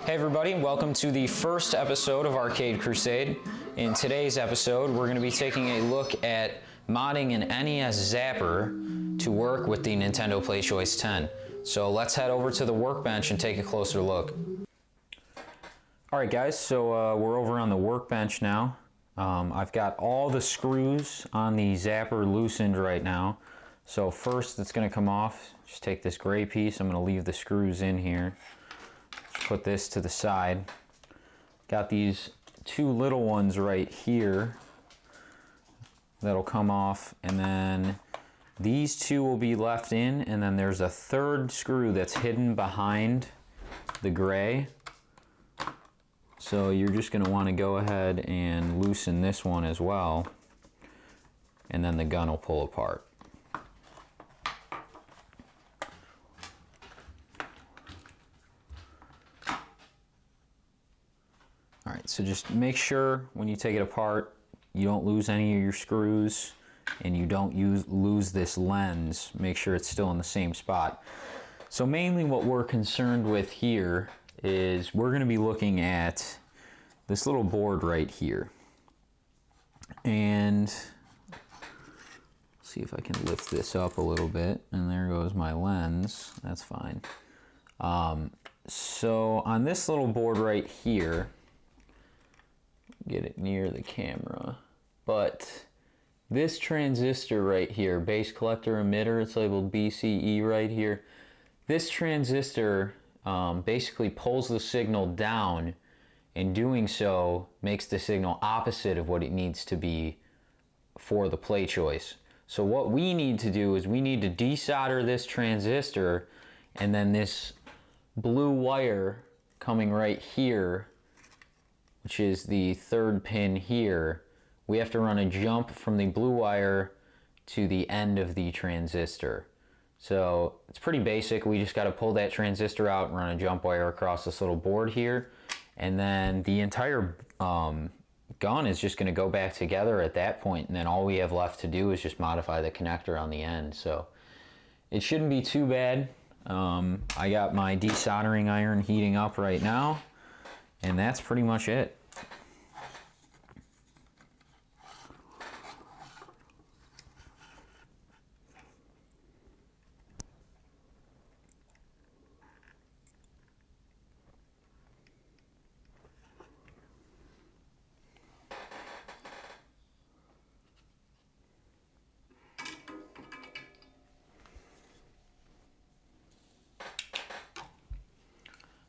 Hey everybody, welcome to the first episode of Arcade Crusade. In today's episode, we're going to be taking a look at modding an NES Zapper to work with the Nintendo Playchoice 10. So let's head over to the workbench and take a closer look. Alright guys, so we're over on the workbench now. I've got all the screws on the Zapper loosened right now. So first it's going to come off. Just take this gray piece, I'm going to leave the screws in here. Put this to the side. Got these two little ones right here that'll come off, and then these two will be left in, and then there's a third screw that's hidden behind the gray. So you're just going to want to go ahead and loosen this one as well, and then the gun will pull apart. Alright, so just make sure when you take it apart you don't lose any of your screws and you don't lose this lens. Make sure it's still in the same spot. So mainly what we're concerned with here is we're going to be looking at this little board right here. And see if I can lift this up a little bit, and there goes my lens. That's fine. So on this little board right here, get it near the camera, but this transistor right here, base collector emitter, it's labeled BCE right here. This transistor basically pulls the signal down, and doing so makes the signal opposite of what it needs to be for the Playchoice. So what we need to do is we need to desolder this transistor, and then this blue wire coming right here, which is the third pin here, we have to run a jump from the blue wire to the end of the transistor. So it's pretty basic. We just got to pull that transistor out and run a jump wire across this little board here, and then the entire gun is just going to go back together at that point, and then all we have left to do is just modify the connector on the end. So it shouldn't be too bad. I got my desoldering iron heating up right now, and that's pretty much it.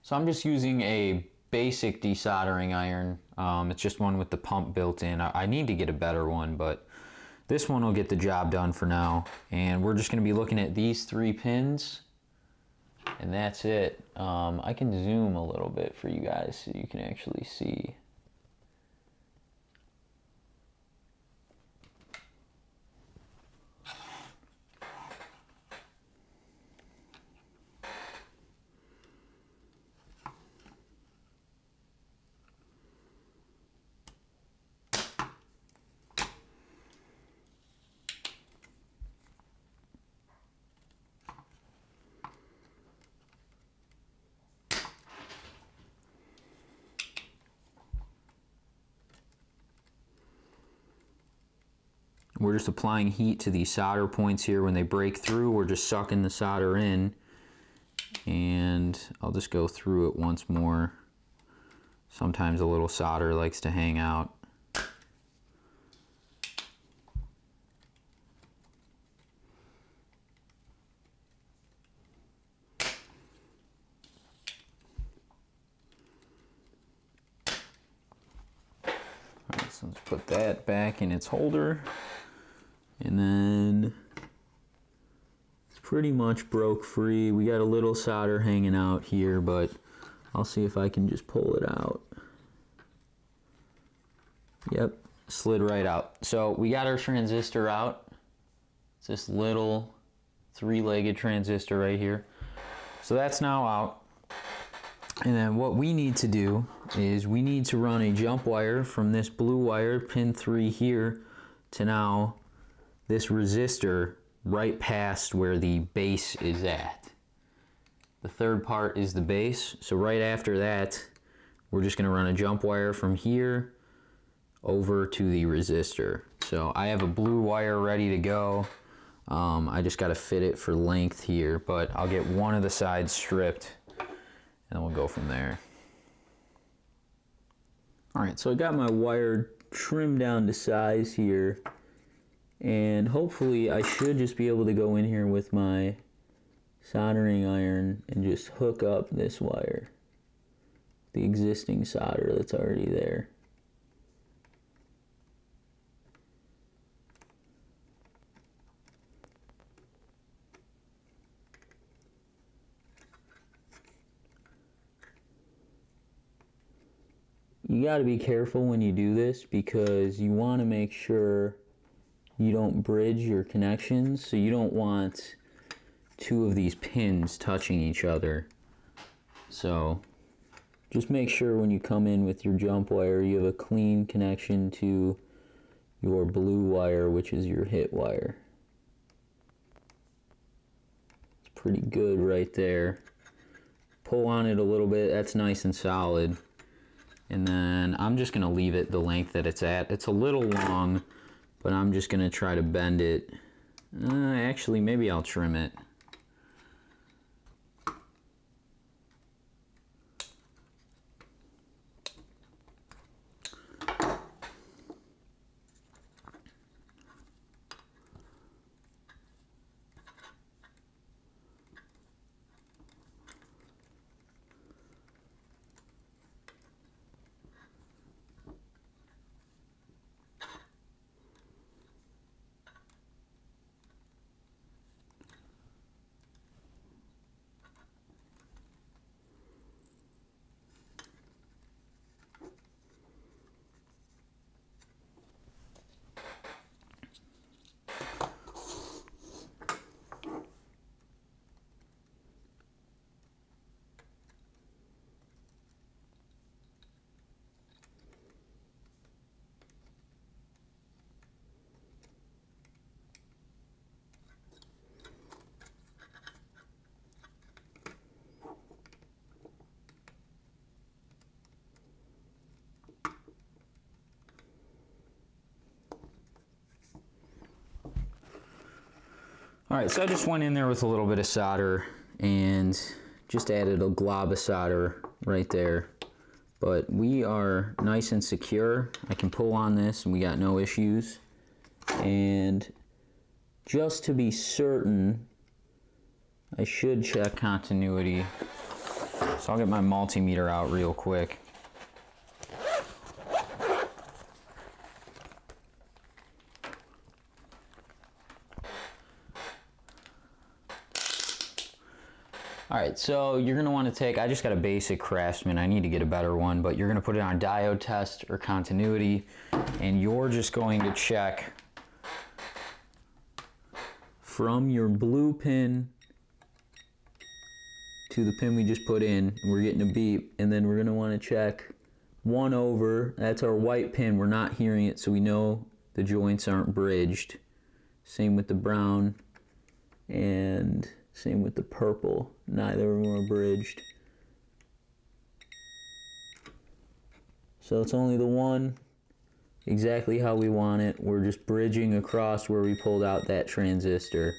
So I'm just using a basic desoldering iron. It's just one with the pump built in. I need to get a better one, but this one will get the job done for now. And we're just going to be looking at these three pins, and that's it. I can zoom a little bit for you guys so you can actually see. We're just applying heat to these solder points here. When they break through, we're just sucking the solder in, and I'll just go through it once more. Sometimes a little solder likes to hang out. Alright, so let's put that back in its holder. And then it's pretty much broke free. We got a little solder hanging out here, but I'll see if I can just pull it out. Yep, slid right out. So we got our transistor out. It's this little three-legged transistor right here. So that's now out. And then what we need to do is we need to run a jump wire from this blue wire, pin 3 here, to now this resistor right past where the base is at. The third part is the base. So right after that, we're just gonna run a jump wire from here over to the resistor. So I have a blue wire ready to go. I just gotta fit it for length here, but I'll get one of the sides stripped and we'll go from there. All right, so I got my wire trimmed down to size here, and hopefully I should just be able to go in here with my soldering iron and just hook up this wire, the existing solder that's already there. You got to be careful when you do this because you want to make sure you don't bridge your connections. So you don't want two of these pins touching each other. So just make sure when you come in with your jump wire, you have a clean connection to your blue wire, which is your hit wire. It's pretty good right there. Pull on it a little bit, that's nice and solid. And then I'm just gonna leave it the length that it's at. It's a little long, but I'm just gonna try to bend it. Actually, maybe I'll trim it. All right, so I just went in there with a little bit of solder and just added a glob of solder right there. But we are nice and secure. I can pull on this and we got no issues. And just to be certain, I should check continuity. So I'll get my multimeter out real quick. All right, so you're gonna wanna take, I just got a basic Craftsman, I need to get a better one, but you're gonna put it on Diode Test or continuity, and you're just going to check from your blue pin to the pin we just put in. We're getting a beep, and then we're gonna wanna check one over, that's our white pin, we're not hearing it, so we know the joints aren't bridged. Same with the brown, and same with the purple, neither of them are bridged. So it's only the one, exactly how we want it. We're just bridging across where we pulled out that transistor.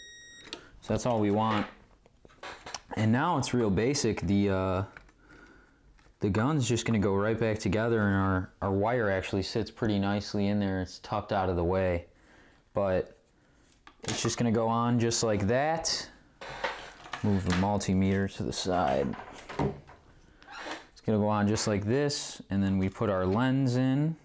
So that's all we want. And now it's real basic. The gun's just gonna go right back together, and our wire actually sits pretty nicely in there. It's tucked out of the way. But it's just gonna go on just like that. Move the multimeter to the side. It's gonna go on just like this, and then we put our lens in.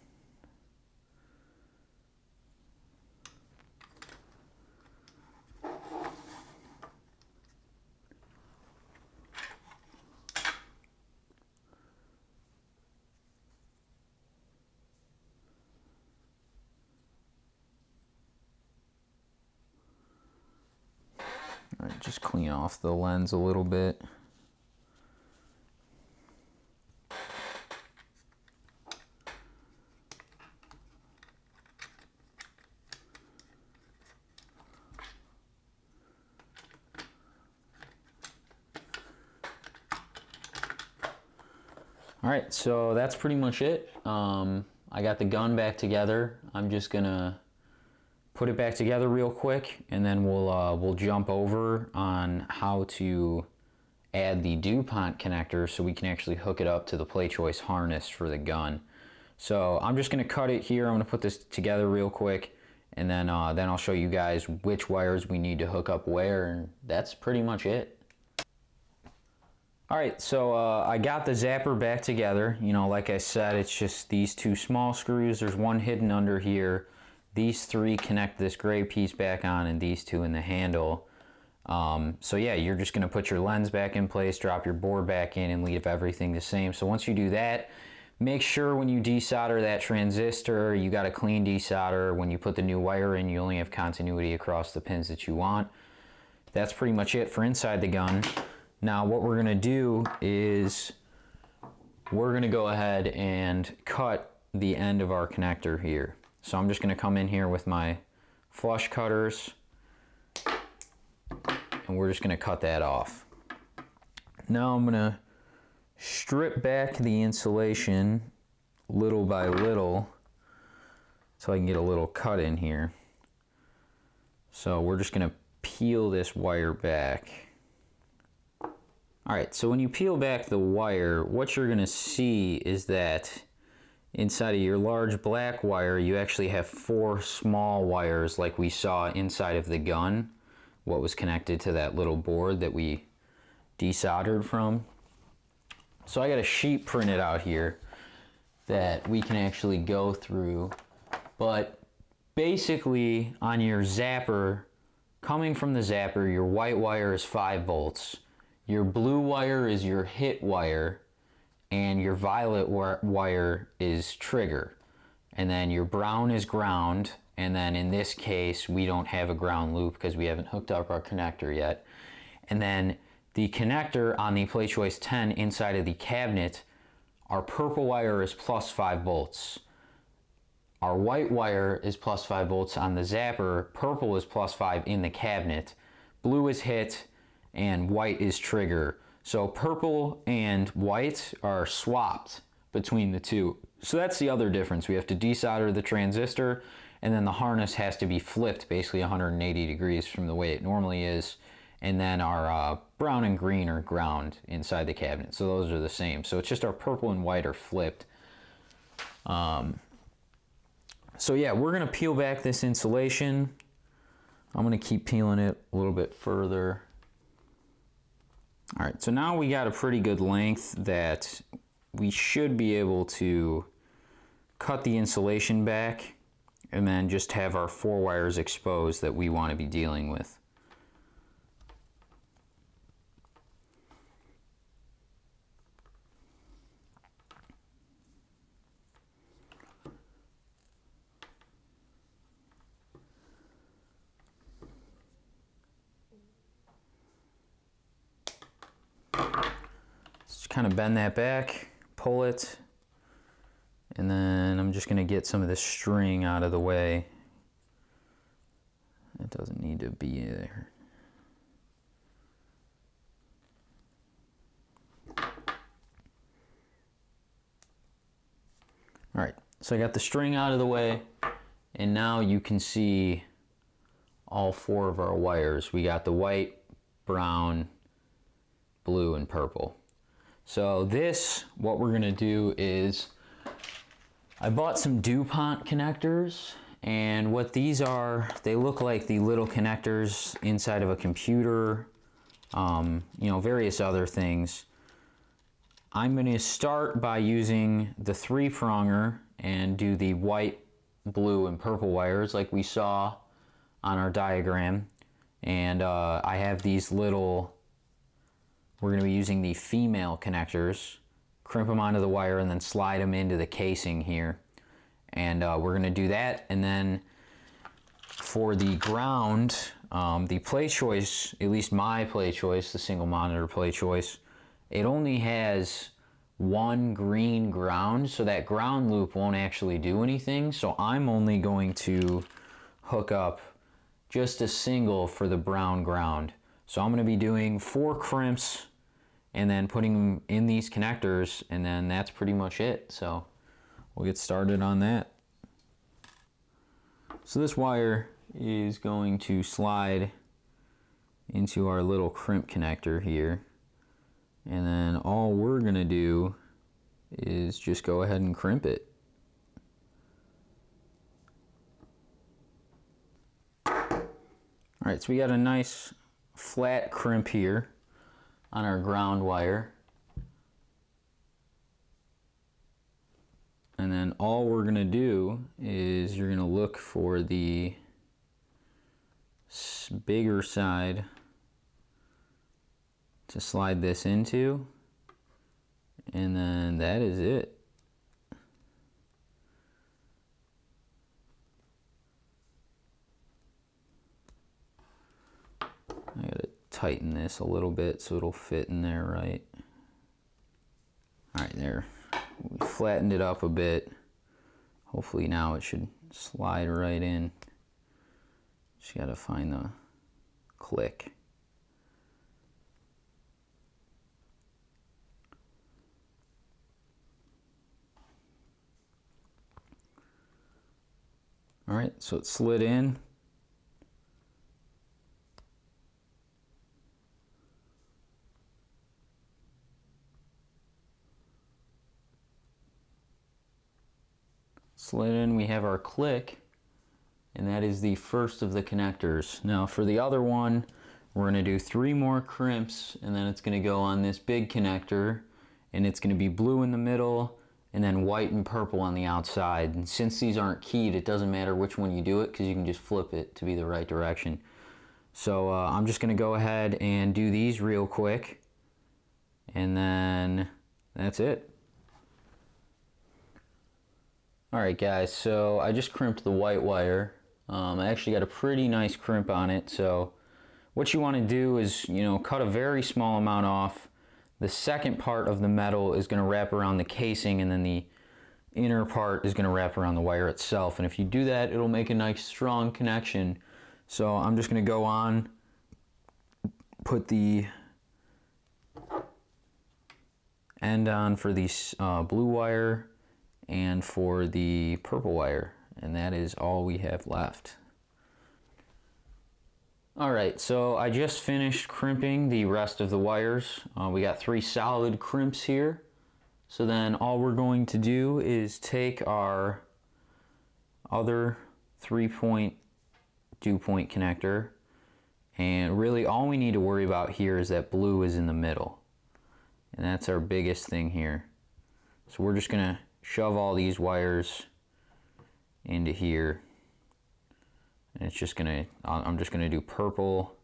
All right, just clean off the lens a little bit. All right, so that's pretty much it. I got the gun back together. I'm just gonna put it back together real quick, and then we'll jump over on how to add the Dupont connector so we can actually hook it up to the Playchoice harness for the gun. So I'm just gonna cut it here. I'm gonna put this together real quick, and then I'll show you guys which wires we need to hook up where, and that's pretty much it. All right, so I got the Zapper back together. You know, like I said, it's just these two small screws. There's one hidden under here. These three connect this gray piece back on, and these two in the handle. So yeah, you're just gonna put your lens back in place, drop your board back in, and leave everything the same. So once you do that, make sure when you desolder that transistor, you got a clean desolder. When you put the new wire in, you only have continuity across the pins that you want. That's pretty much it for inside the gun. Now what we're gonna do is we're gonna go ahead and cut the end of our connector here. So I'm just gonna come in here with my flush cutters, and we're just gonna cut that off. Now I'm gonna strip back the insulation little by little so I can get a little cut in here. So we're just gonna peel this wire back. All right, so when you peel back the wire, what you're gonna see is that inside of your large black wire, you actually have 4 small wires like we saw inside of the gun, what was connected to that little board that we desoldered from. So I got a sheet printed out here that we can actually go through, but basically on your Zapper, coming from the Zapper, your white wire is 5 volts. Your blue wire is your hit wire, and your violet wire is trigger. And then your brown is ground, and then in this case, we don't have a ground loop because we haven't hooked up our connector yet. And then the connector on the Playchoice 10 inside of the cabinet, our purple wire is plus 5 volts. Our white wire is plus 5 volts on the Zapper, purple is plus 5 in the cabinet, blue is hit, and white is trigger. So purple and white are swapped between the two. So that's the other difference. We have to desolder the transistor, and then the harness has to be flipped basically 180 degrees from the way it normally is. And then our brown and green are ground inside the cabinet. So those are the same. So it's just our purple and white are flipped. So yeah, we're gonna peel back this insulation. I'm gonna keep peeling it a little bit further. All right, so now we got a pretty good length that we should be able to cut the insulation back and then just have our 4 wires exposed that we want to be dealing with. Kind of bend that back, pull it, and then I'm just going to get some of this string out of the way. It doesn't need to be there. All right, so I got the string out of the way, and now you can see all 4 of our wires. We got the white, brown, blue, and purple. So this, what we're gonna do is, I bought some Dupont connectors, and what these are, they look like the little connectors inside of a computer, you know, various other things. I'm gonna start by using the 3-pronger and do the white, blue, and purple wires like we saw on our diagram. And I have these little, we're going to be using the female connectors, crimp them onto the wire and then slide them into the casing here. And we're going to do that. And then for the ground, the Playchoice, at least my Playchoice, the single monitor Playchoice, it only has 1 green ground, so that ground loop won't actually do anything. So I'm only going to hook up just a single for the brown ground. So I'm going to be doing 4 crimps and then putting them in these connectors, and then that's pretty much it. So we'll get started on that. So this wire is going to slide into our little crimp connector here, and then all we're gonna do is just go ahead and crimp it. Alright, so we got a nice flat crimp here on our ground wire. And then all we're going to do is you're going to look for the bigger side to slide this into, and then that is it. I gotta tighten this a little bit so it'll fit in there right. Alright, there. We flattened it up a bit. Hopefully now it should slide right in. Just gotta find the click. Alright, so it slid in. Slid in, we have our click, and that is the first of the connectors. Now for the other one, we're going to do 3 more crimps, and then it's going to go on this big connector, and it's going to be blue in the middle, and then white and purple on the outside. And since these aren't keyed, it doesn't matter which one you do it, because you can just flip it to be the right direction. So I'm just going to go ahead and do these real quick, and then that's it. Alright guys, so I just crimped the white wire. I actually got a pretty nice crimp on it. So what you want to do is, cut a very small amount off. The second part of the metal is going to wrap around the casing, and then the inner part is going to wrap around the wire itself. And if you do that, it'll make a nice strong connection. So I'm just going to go on, put the end on for the blue wire and for the purple wire, and that is all we have left. Alright, so I just finished crimping the rest of the wires. We got 3 solid crimps here. So then all we're going to do is take our other 3-point Dupont connector, and really all we need to worry about here is that blue is in the middle, and that's our biggest thing here. So we're just gonna shove all these wires into here, and it's just gonna, I'm just gonna do purple,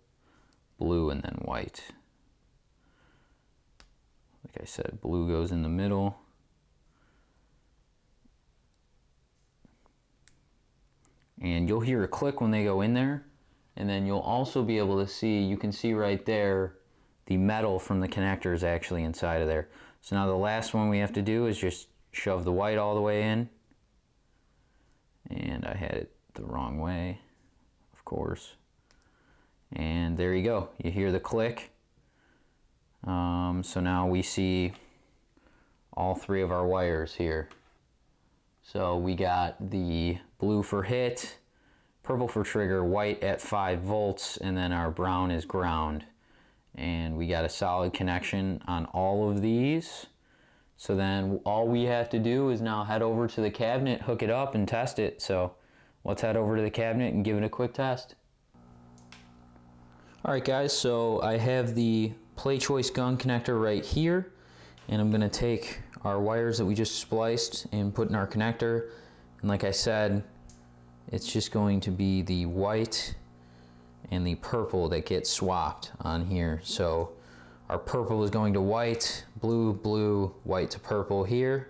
blue, and then white. Like I said, blue goes in the middle. And you'll hear a click when they go in there, and then you'll also be able to see, you can see right there, the metal from the connector is actually inside of there. So now the last one we have to do is just shove the white all the way in, and I had it the wrong way, of course, and there you go. You hear the click. So now we see all 3 of our wires here. So we got the blue for hit, purple for trigger, white at 5 volts, and then our brown is ground, and we got a solid connection on all of these. So then all we have to do is now head over to the cabinet, hook it up, and test it. So let's head over to the cabinet and give it a quick test. Alright guys, so I have the Playchoice gun connector right here, and I'm going to take our wires that we just spliced and put in our connector. And like I said, it's just going to be the white and the purple that get swapped on here. So our purple is going to white, blue, blue, white to purple here.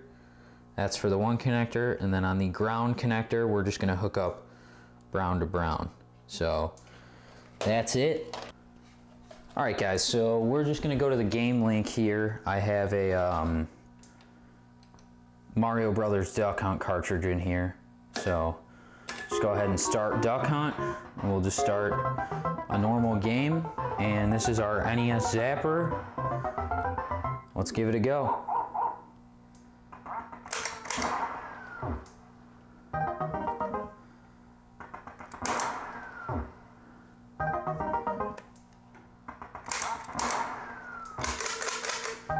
That's for the one connector. And then on the ground connector, we're just gonna hook up brown to brown. So that's it. All right guys, so we're just gonna go to the game link here. I have a Mario Brothers Duck Hunt cartridge in here. So just go ahead and start Duck Hunt, and we'll just start a normal game. And this is our NES Zapper. let's give it a go.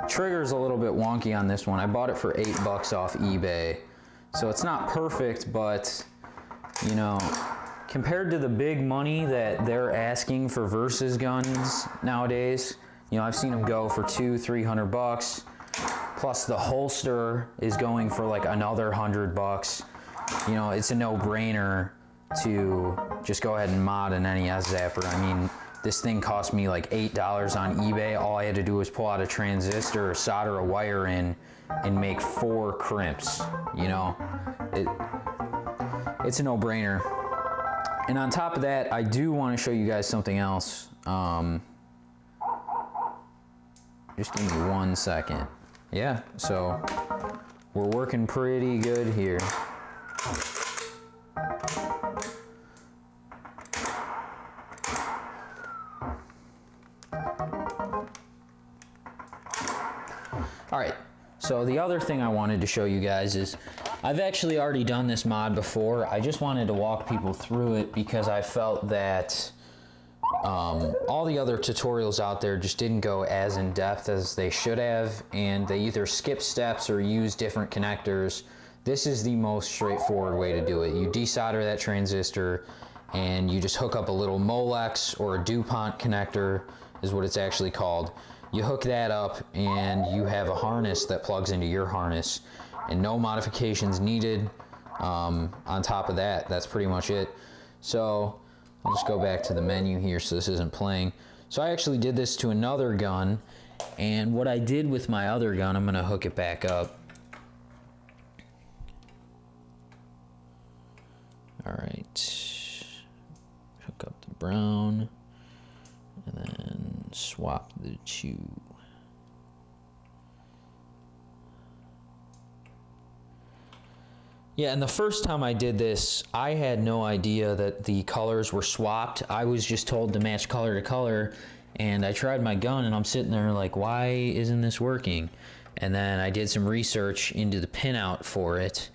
Trigger's a little bit wonky on this one. I bought it for $8 off eBay. So it's not perfect, but you know, compared to the big money that they're asking for Versus guns nowadays, you know, I've seen them go for $200-300. Plus the holster is going for like another $100. You know, it's a no-brainer to just go ahead and mod an NES Zapper. I mean, this thing cost me like $8 on eBay. All I had to do was pull out a transistor, solder a wire in, and make 4 crimps. You know, it's a no-brainer. And on top of that, I do want to show you guys something else. Just give me 1 second. Yeah, so we're working pretty good here. All right, so the other thing I wanted to show you guys is I've actually already done this mod before. I just wanted to walk people through it because I felt that all the other tutorials out there just didn't go as in depth as they should have, and they either skip steps or use different connectors. This is the most straightforward way to do it. You desolder that transistor and you just hook up a little Molex or a Dupont connector is what it's actually called. You hook that up and you have a harness that plugs into your harness, and no modifications needed. On top of that, that's pretty much it. So I'll just go back to the menu here so this isn't playing. So I actually did this to another gun, and what I did with my other gun, I'm gonna hook it back up. All right, hook up the brown, and then swap the two. Yeah, and the first time I did this, I had no idea that the colors were swapped. I was just told to match color to color, and I tried my gun and I'm sitting there like, why isn't this working? And then I did some research into the pinout for it.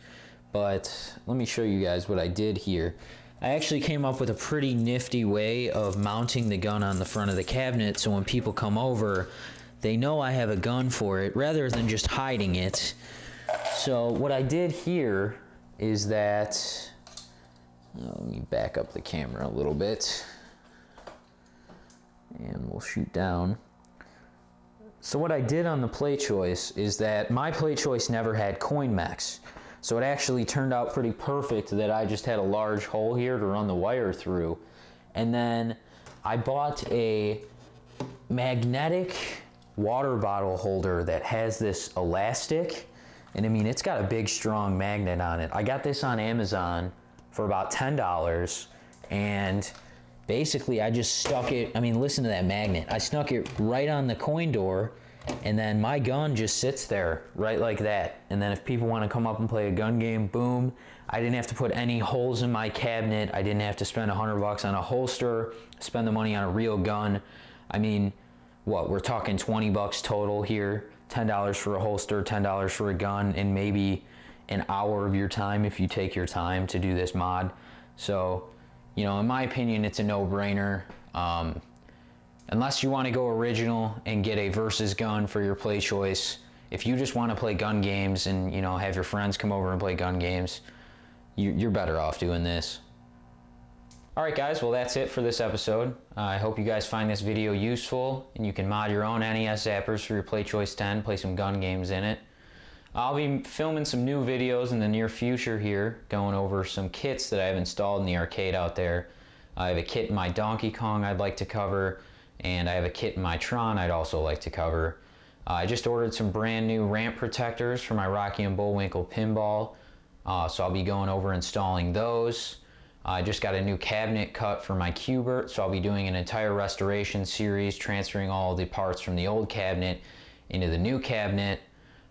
But let me show you guys what I did here. I actually came up with a pretty nifty way of mounting the gun on the front of the cabinet, so when people come over, they know I have a gun for it rather than just hiding it. So what I did here is that, let me back up the camera a little bit and we'll shoot down. So what I did on the Playchoice is that my Playchoice never had coin mechs. So it actually turned out pretty perfect that I just had a large hole here to run the wire through. And then I bought a magnetic water bottle holder that has this elastic. And I mean, it's got a big, strong magnet on it. I got this on Amazon for about $10. And basically, I just stuck it, I mean, listen to that magnet. I stuck it right on the coin door, and then my gun just sits there, right like that. And then if people want to come up and play a gun game, boom. I didn't have to put any holes in my cabinet. I didn't have to spend $100 on a holster, spend the money on a real gun. I mean, what, we're talking 20 bucks total here. $10 for a holster, $10 for a gun, and maybe an hour of your time if you take your time to do this mod. So, you know, in my opinion, it's a no-brainer. Unless you want to go original and get a Versus gun for your Playchoice. If you just want to play gun games and, you know, have your friends come over and play gun games, you're better off doing this. Alright guys, well that's it for this episode. I hope you guys find this video useful and you can mod your own NES Zappers for your Playchoice 10, play some gun games in it. I'll be filming some new videos in the near future here, going over some kits that I've installed in the arcade out there. I have a kit in my Donkey Kong I'd like to cover, and I have a kit in my Tron I'd also like to cover. I just ordered some brand new ramp protectors for my Rocky and Bullwinkle pinball, so I'll be going over installing those. I just got a new cabinet cut for my Qbert, so I'll be doing an entire restoration series, transferring all the parts from the old cabinet into the new cabinet.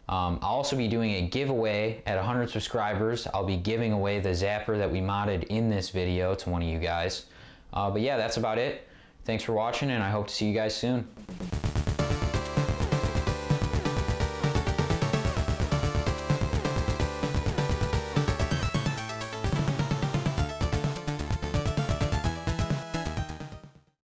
I'll also be doing a giveaway at 100 subscribers. I'll be giving away the Zapper that we modded in this video to one of you guys. But yeah, that's about it. Thanks for watching, and I hope to see you guys soon.